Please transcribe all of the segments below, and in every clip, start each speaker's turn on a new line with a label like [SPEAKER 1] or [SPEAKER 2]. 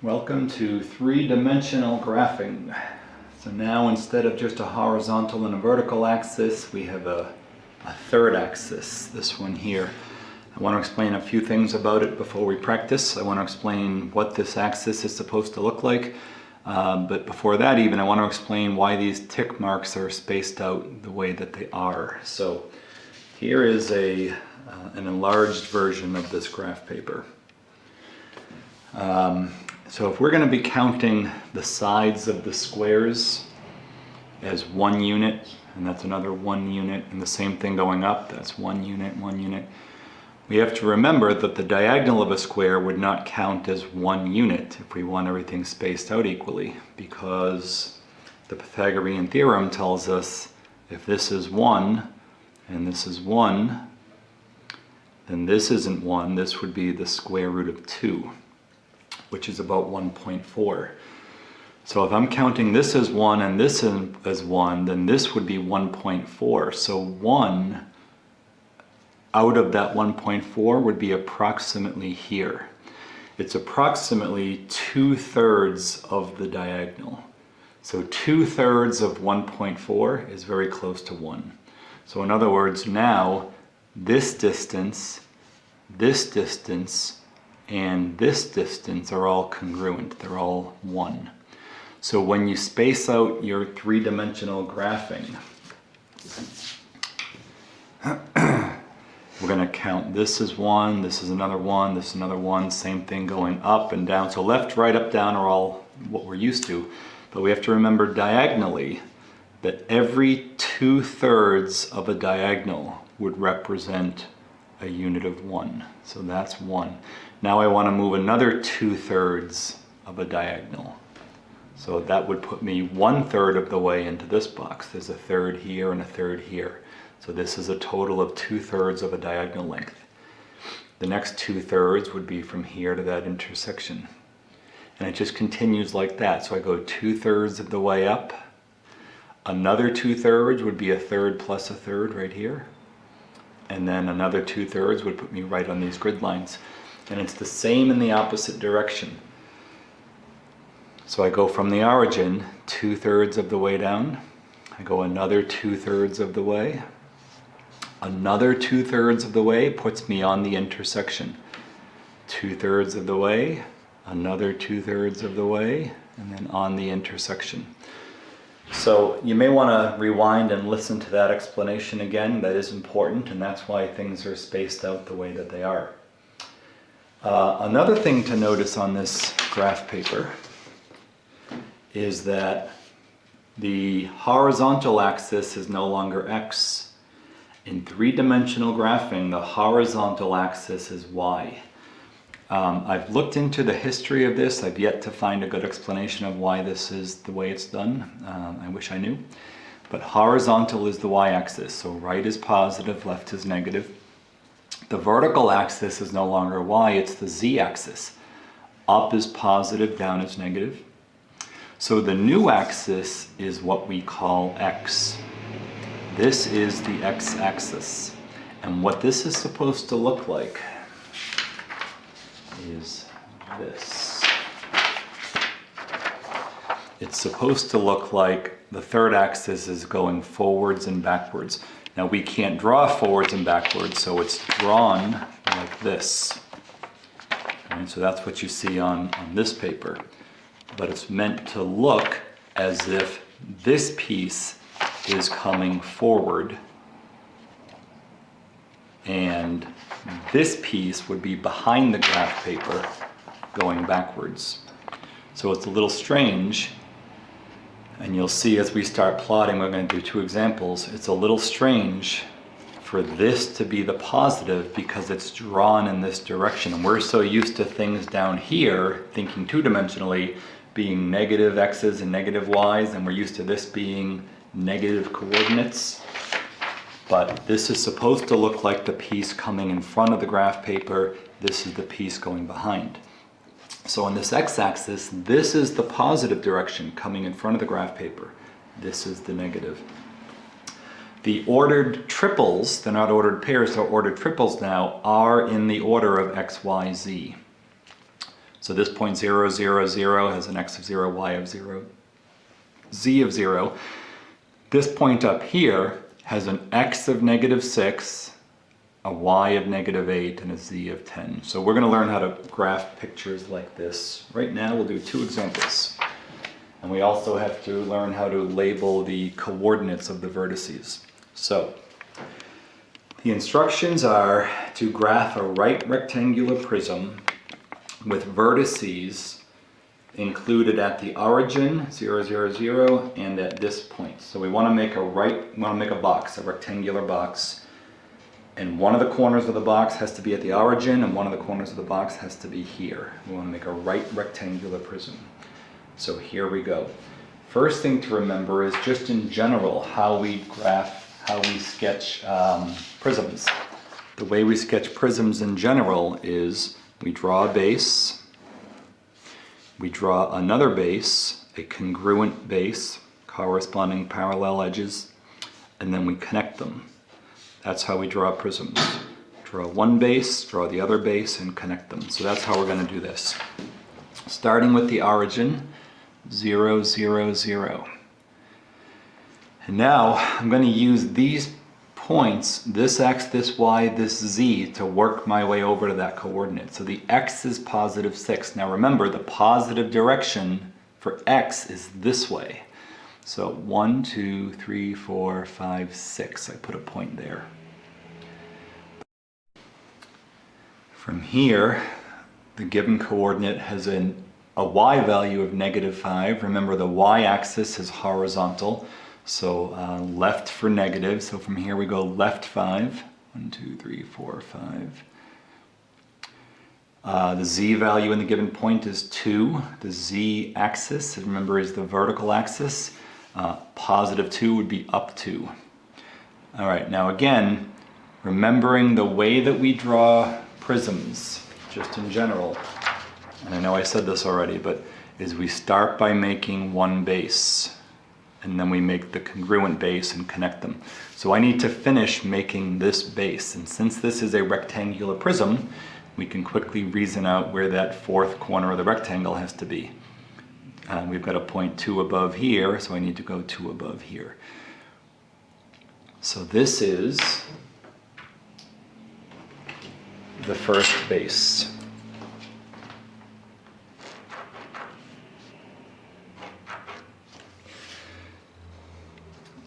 [SPEAKER 1] Welcome to three-dimensional graphing. So now instead of just a horizontal and a vertical axis, we have a third axis, this one here. I want to explain a few things about it before we practice. I want to explain what this axis is supposed to look like. But before that even, I want to explain why these tick marks are spaced out the way that they are. So here is an enlarged version of this graph paper. So if we're going to be counting the sides of the squares as 1 unit, and that's another 1 unit, and the same thing going up, that's 1 unit, 1 unit, we have to remember that the diagonal of a square would not count as 1 unit if we want everything spaced out equally, because the Pythagorean theorem tells us if this is 1 and this is 1, then this isn't 1, this would be the square root of 2. Which is about 1.4. So if I'm counting this as 1 and this as 1, then this would be 1.4. So 1 out of that 1.4 would be approximately here. It's approximately 2/3 of the diagonal. So 2/3 of 1.4 is very close to 1. So in other words, now this distance, and this distance are all congruent. They're all 1. So when you space out your three-dimensional graphing, we're going to count this is 1, this is another 1, this is another 1, same thing going up and down. So left, right, up, down are all what we're used to. But we have to remember diagonally that every 2/3 of a diagonal would represent a unit of 1. So that's 1. Now I want to move another 2/3 of a diagonal. So that would put me 1/3 of the way into this box. There's a third here and a third here. So this is a total of 2/3 of a diagonal length. The next 2/3 would be from here to that intersection. And it just continues like that. So I go 2/3 of the way up. Another 2/3 would be a third plus a third right here. And then another 2/3 would put me right on these grid lines. And it's the same in the opposite direction. So I go from the origin 2/3 of the way down. I go another 2/3 of the way. Another 2/3 of the way puts me on the intersection. 2/3 of the way, another 2/3 of the way, and then on the intersection. So you may want to rewind and listen to that explanation again. That is important, and that's why things are spaced out the way that they are. Another thing to notice on this graph paper is that the horizontal axis is no longer x. In three-dimensional graphing, the horizontal axis is y. I've looked into the history of this. I've yet to find a good explanation of why this is the way it's done. I wish I knew. But horizontal is the y-axis, so right is positive, left is negative. The vertical axis is no longer y, it's the z-axis. Up is positive, down is negative. So the new axis is what we call x. This is the x-axis. And what this is supposed to look like is this. It's supposed to look like the third axis is going forwards and backwards. Now we can't draw forwards and backwards, so it's drawn like this. Okay, so that's what you see on this paper. But it's meant to look as if this piece is coming forward and this piece would be behind the graph paper going backwards. So it's a little strange, and you'll see as we start plotting, we're going to do 2 examples. It's a little strange for this to be the positive because it's drawn in this direction. And we're so used to things down here, thinking 2-dimensionally, being negative x's and negative y's, and we're used to this being negative coordinates. But this is supposed to look like the piece coming in front of the graph paper. This is the piece going behind. So on this x-axis, this is the positive direction coming in front of the graph paper. This is the negative. The ordered triples, they're not ordered pairs, they're ordered triples now, are in the order of x, y, z. So this point 0, 0, 0 has an x of 0, y of 0, z of 0. This point up here has an x of -6, a y of -8, and a z of 10. So we're going to learn how to graph pictures like this. Right now we'll do 2 examples. And we also have to learn how to label the coordinates of the vertices. So the instructions are to graph a right rectangular prism with vertices included at the origin, 0, 0, 0, and at this point. So we want to make a box, a rectangular box. And one of the corners of the box has to be at the origin, and one of the corners of the box has to be here. We want to make a right rectangular prism. So here we go. First thing to remember is just in general how we sketch prisms. The way we sketch prisms in general is we draw a base, we draw another base, a congruent base, corresponding parallel edges, and then we connect them. That's how we draw prisms. Draw one base, draw the other base, and connect them. So that's how we're going to do this. Starting with the origin, 0, 0, 0. And now I'm going to use these points, this x, this y, this z, to work my way over to that coordinate. So the x is +6. Now remember, the positive direction for x is this way. So 1, 2, 3, 4, 5, 6. I put a point there. From here, the given coordinate has a y value of -5. Remember, the y-axis is horizontal, so left for negative. So from here we go left 5. 1, 2, 3, 4, 5. The z value in the given point is 2. The z-axis, remember, is the vertical axis. +2 would be up 2. All right, now again, remembering the way that we draw prisms, just in general, and I know I said this already, but is we start by making one base, and then we make the congruent base and connect them. So I need to finish making this base, and since this is a rectangular prism, we can quickly reason out where that fourth corner of the rectangle has to be. We've got a point 2 above here, so I need to go 2 above here. So this is the first base.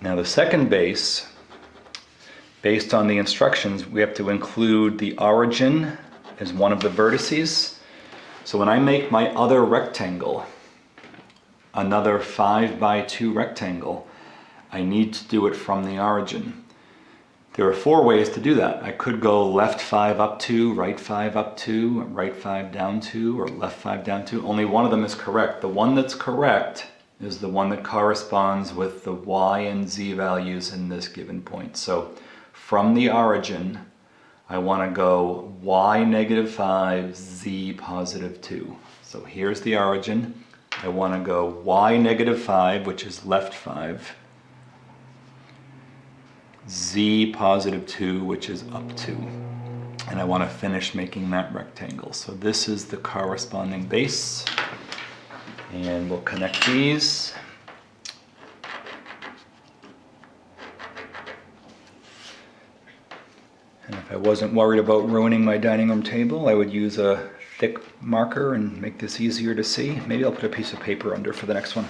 [SPEAKER 1] Now the second base, based on the instructions, we have to include the origin as one of the vertices. So when I make my other rectangle, another 5 by 2 rectangle, I need to do it from the origin. There are 4 ways to do that. I could go left 5 up 2, right 5 up 2, right 5 down 2, or left 5 down 2. Only one of them is correct. The one that's correct is the one that corresponds with the y and z values in this given point. So from the origin, I want to go y -5, z +2. So here's the origin. I want to go y -5, which is left 5, z +2, which is up 2. And I want to finish making that rectangle. So this is the corresponding base. And we'll connect these. And if I wasn't worried about ruining my dining room table, I would use a thick marker and make this easier to see. Maybe I'll put a piece of paper under for the next one.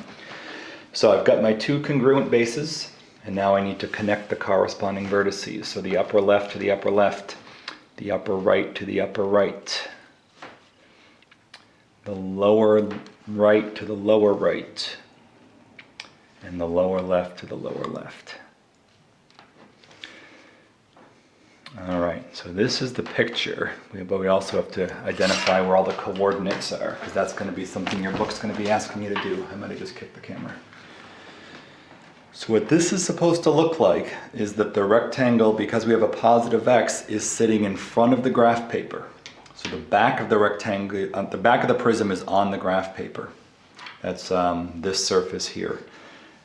[SPEAKER 1] So I've got my 2 congruent bases, and now I need to connect the corresponding vertices. So the upper left to the upper left, the upper right to the upper right, the lower right to the lower right, and the lower left to the lower left. All right, so this is the picture, but we also have to identify where all the coordinates are, because that's going to be something your book's going to be asking you to do. I might have just kicked the camera. So what this is supposed to look like is that the rectangle, because we have a positive x, is sitting in front of the graph paper. So the back of the rectangle, the back of the prism is on the graph paper. That's this surface here.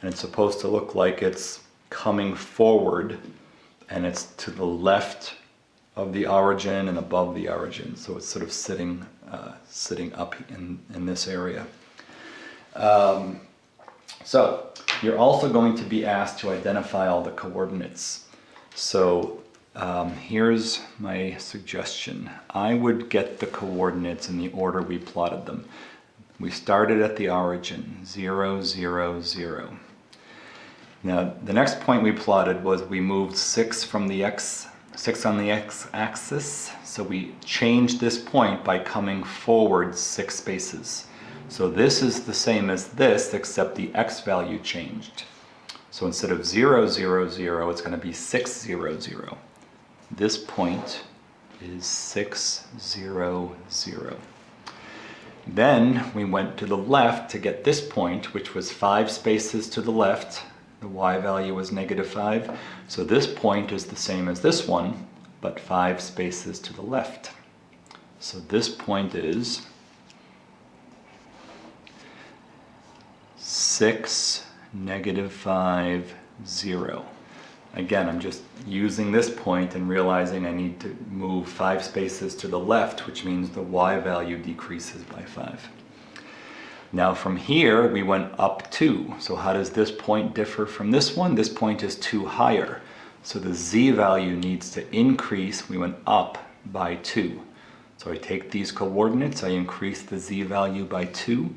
[SPEAKER 1] And it's supposed to look like it's coming forward, and it's to the left of the origin and above the origin. So it's sort of sitting sitting up in this area. So you're also going to be asked to identify all the coordinates. So here's my suggestion. I would get the coordinates in the order we plotted them. We started at the origin, 0, 0, 0. Now the next point we plotted was we moved 6 from the six on the x-axis, so we changed this point by coming forward 6 spaces. So this is the same as this, except the x value changed. So instead of 0, 0, 0, it's going to be 6, 0, 0. This point is 6, 0, 0. Then we went to the left to get this point, which was 5 spaces to the left. The y value was -5. So this point is the same as this one, but 5 spaces to the left. So this point is 6, -5, 0. Again, I'm just using this point and realizing I need to move 5 spaces to the left, which means the y value decreases by 5. Now from here, we went up 2. So how does this point differ from this one? This point is 2 higher. So the z value needs to increase. We went up by 2. So I take these coordinates, I increase the z value by 2.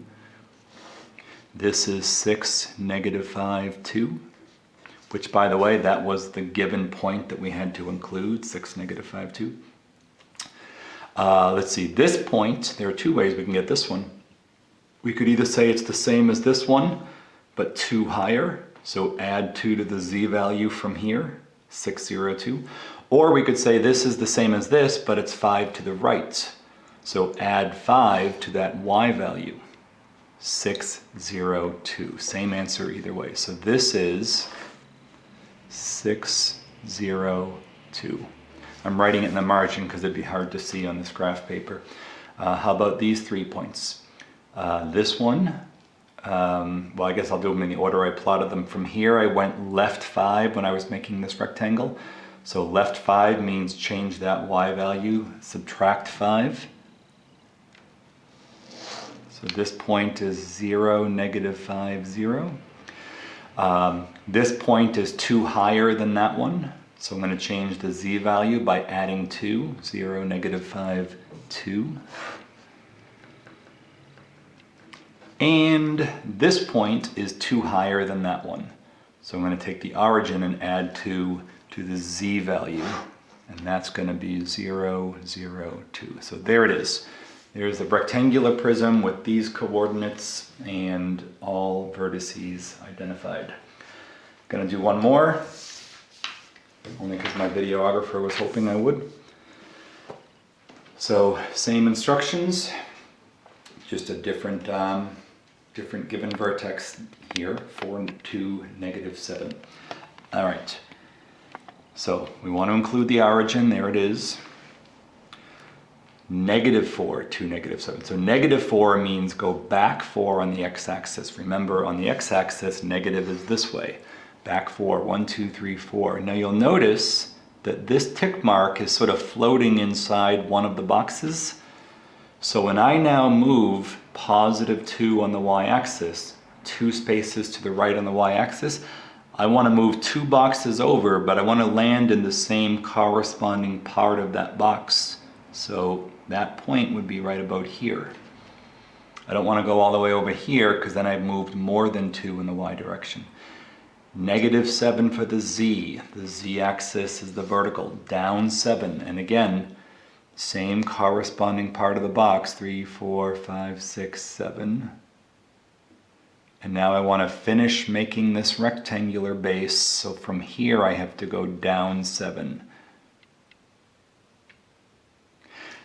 [SPEAKER 1] This is 6, -5, 2. Which, by the way, that was the given point that we had to include, 6, -5, 2. Let's see, this point, there are 2 ways we can get this one. We could either say it's the same as this one, but 2 higher, so add 2 to the z value from here, 6, 0, 2. Or we could say this is the same as this, but it's 5 to the right. So add 5 to that y value, 6, 0, 2. Same answer either way. So this is 6, 0, 2. I'm writing it in the margin because it'd be hard to see on this graph paper. How about these 3 points? This one, well, I guess I'll do them in the order I plotted them. From here, I went left 5 when I was making this rectangle. So left 5 means change that y value, subtract 5. So this point is 0, -5, 0. This point is 2 higher than that one, so I'm going to change the z value by adding 2, 0, -5, 2. And this point is 2 higher than that one, so I'm going to take the origin and add 2 to the z value, and that's going to be 0, 0, 2. So there it is. There's the rectangular prism with these coordinates and all vertices identified. Gonna do one more, only because my videographer was hoping I would. So same instructions, just a different given vertex here, 4, 2, -7. All right, so we want to include the origin, there it is. -4 to -7. So -4 means go back 4 on the x-axis. Remember, on the x-axis, negative is this way. Back 4, 1, 2, 3, 4. Now you'll notice that this tick mark is sort of floating inside one of the boxes. So when I now move +2 on the y-axis, 2 spaces to the right on the y-axis, I want to move 2 boxes over, but I want to land in the same corresponding part of that box. So that point would be right about here. I don't want to go all the way over here because then I've moved more than 2 in the y direction. -7 for the z. The z-axis is the vertical, down 7. And again, same corresponding part of the box, 3, 4, 5, 6, 7. And now I want to finish making this rectangular base. So from here I have to go down 7.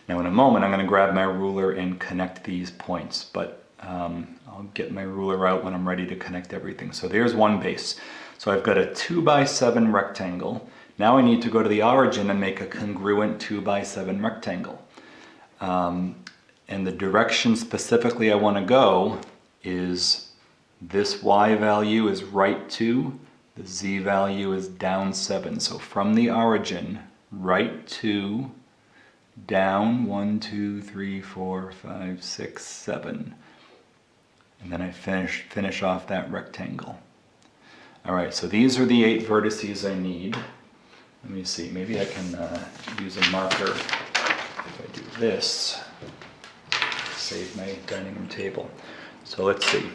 [SPEAKER 1] Now in a moment I'm going to grab my ruler and connect these points, but I'll get my ruler out when I'm ready to connect everything. So there's one base. So I've got a 2x7 rectangle. Now I need to go to the origin and make a congruent 2x7 rectangle. And the direction specifically I want to go is this y value is right 2, the z value is down 7. So from the origin, right 2, down 1, 2, 3, 4, 5, 6, 7. And then I finish off that rectangle. All right, so these are the 8 vertices I need. Let me see, maybe I can use a marker if I do this, save my dining room table. So let's see.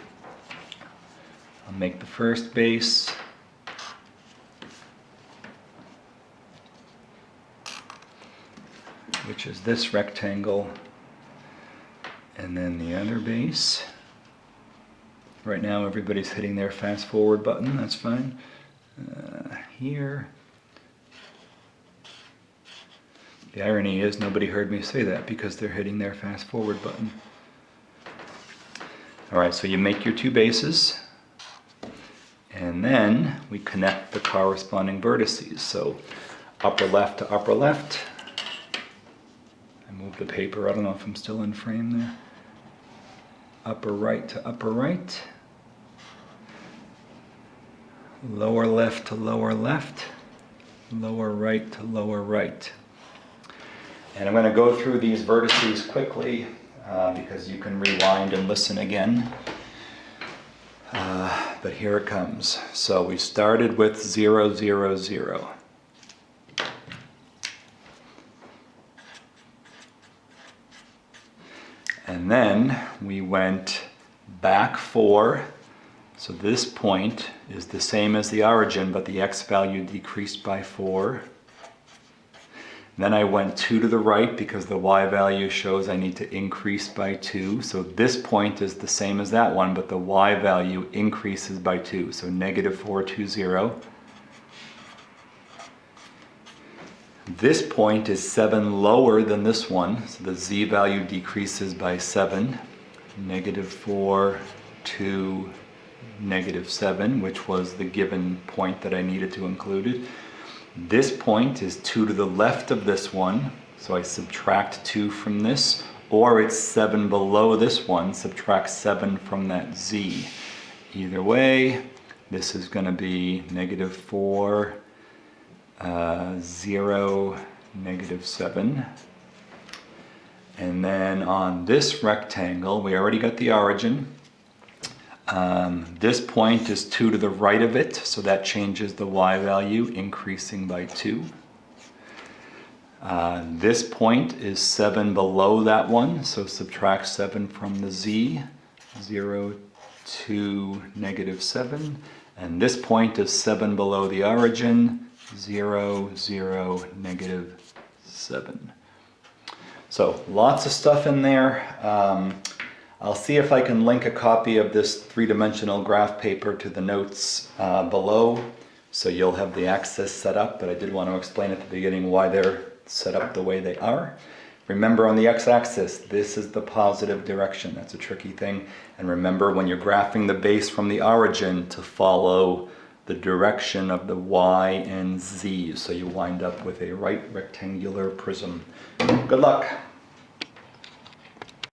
[SPEAKER 1] I'll make the first base. Which is this rectangle, and then the other base. Right now everybody's hitting their fast forward button, that's fine. Here. The irony is nobody heard me say that because they're hitting their fast forward button. Alright, so you make your 2 bases, and then we connect the corresponding vertices. So upper left to upper left. Move the paper, I don't know if I'm still in frame there. Upper right to upper right. Lower left to lower left. Lower right to lower right. And I'm going to go through these vertices quickly because you can rewind and listen again. But here it comes. So we started with 0, 0, 0. And then we went back 4, so this point is the same as the origin, but the x value decreased by 4. Then I went 2 to the right because the y value shows I need to increase by 2. So this point is the same as that one, but the y value increases by 2. So negative 4, 2, 0. This point is 7 lower than this one, so the z value decreases by 7. Negative 4, 2, negative 7, which was the given point that I needed to include it. This point is 2 to the left of this one, so I subtract 2 from this, or it's 7 below this one, subtract 7 from that z. Either way, this is going to be negative 4, 0, negative 7. And then on this rectangle, we already got the origin. This point is 2 to the right of it, so that changes the y value, increasing by 2. This point is 7 below that one, so subtract 7 from the z, 0, 2, negative 7. And this point is 7 below the origin, 0, 0, negative 7. So lots of stuff in there. I'll see if I can link a copy of this 3-dimensional graph paper to the notes below, so you'll have the access set up, but I did want to explain at the beginning why they're set up the way they are. Remember, on the x-axis, this is the positive direction. That's a tricky thing. And remember, when you're graphing the base from the origin, to follow the direction of the y and z, so you wind up with a right rectangular prism. Good luck.